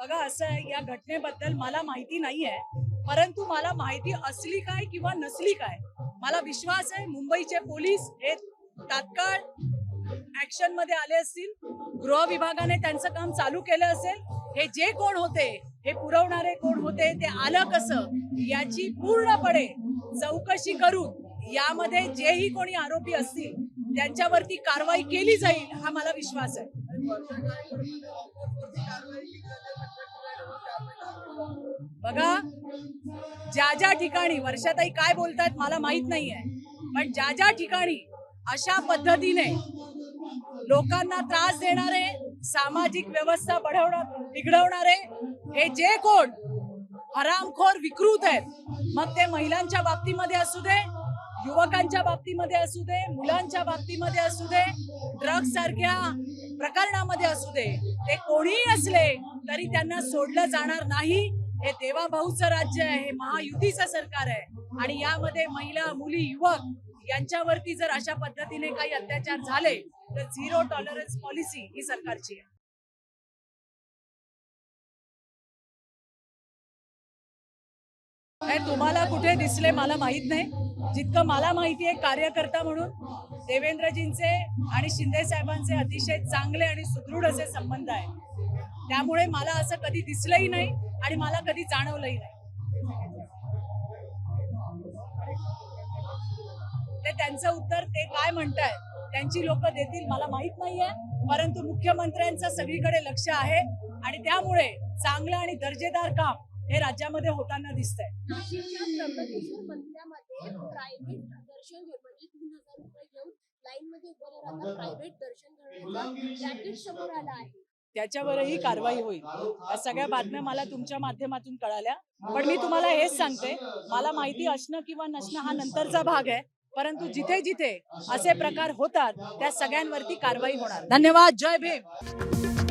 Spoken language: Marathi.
बघा असं आहे, या घटनेबद्दल मला माहिती नाहीये, परंतु मला माहिती असली काय किंवा नसली काय, मला विश्वास आहे मुंबईचे पोलीस हे तात्काळ ऍक्शन मध्ये आले असतील. गृह विभागाने त्यांचं काम चालू केलं असेल. हे जे कोण होते, हे पुरवणारे कोण होते, ते आलं कसं, याची पूर्णपणे चौकशी करून यामध्ये जेही कोणी आरोपी असतील त्यांच्यावरती कारवाई केली जाईल, हा मला विश्वास आहे. बघा, ज्या ठिकाणी वर्षाताई काय बोलतात मला माहित नाहीये, पण ज्या ठिकाणी अशा पद्धतीने लोकांना त्रास देणारे, सामाजिक व्यवस्था बिघडवणारे हे जे कोण हरामखोर विकृत आहेत, मग ते महिलांच्या बाबतीमध्ये असू दे, युवकांच्या बाबतीमध्ये असू दे, मुलांच्या बाबतीमध्ये असू दे, ड्रग्ज सारख्या प्रकरणामध्ये असू दे, ते कोणीही असले तरी त्यांना सोडलं जाणार नाही. हे देवाभाऊचं राज्य आहे, हे महायुतीचं सरकार आहे आणि यामध्ये महिला, मुली, युवक यांच्यावरती जर अशा पद्धतीने काही अत्याचार झाले तर झिरो टॉलरन्स पॉलिसी ही सरकारची आहे. हे तुम्हाला कुठे दिसले मला माहित नाही. जितकं मला माहिती आहे, कार्यकर्ता म्हणून देवेंद्रजींचे आणि शिंदे साहेबांचे अतिशय चांगले आणि सुदृढ असे संबंध आहेत. त्यामुळे मला असं कधी दिसलंही नाही आणि मला कधी जाणवलंही नाही. ते त्यांचं उत्तर ते काय म्हणतायत त्यांची लोक देतील, मला माहित नाहीये, परंतु मुख्यमंत्र्यांचं सगळीकडे लक्ष आहे आणि त्यामुळे चांगलं आणि दर्जेदार काम हे राज्यामध्ये होताना दिसतंय. नाशिकच्या त्र्यंबकेश्वर मंदिरामध्ये प्रायव्हेट दर्शन म्हणजे 3000 रुपये घेऊन लाईन मध्ये उभं राहता प्रायव्हेट दर्शन करण्याचा रॅकेट समोर आला आहे. त्याच्यावरही कारवाई होईल. या सगळ्या बातम्या मला तुमच्या माध्यमातून कळाल्या, पण मी तुम्हाला हेच सांगते, मला माहिती असणं किंवा नसणं हा नंतरचा भाग आहे, परंतु जिथे जिथे असे प्रकार होतात त्या सगळ्यांवरती कारवाई होणार. धन्यवाद. जय भीम.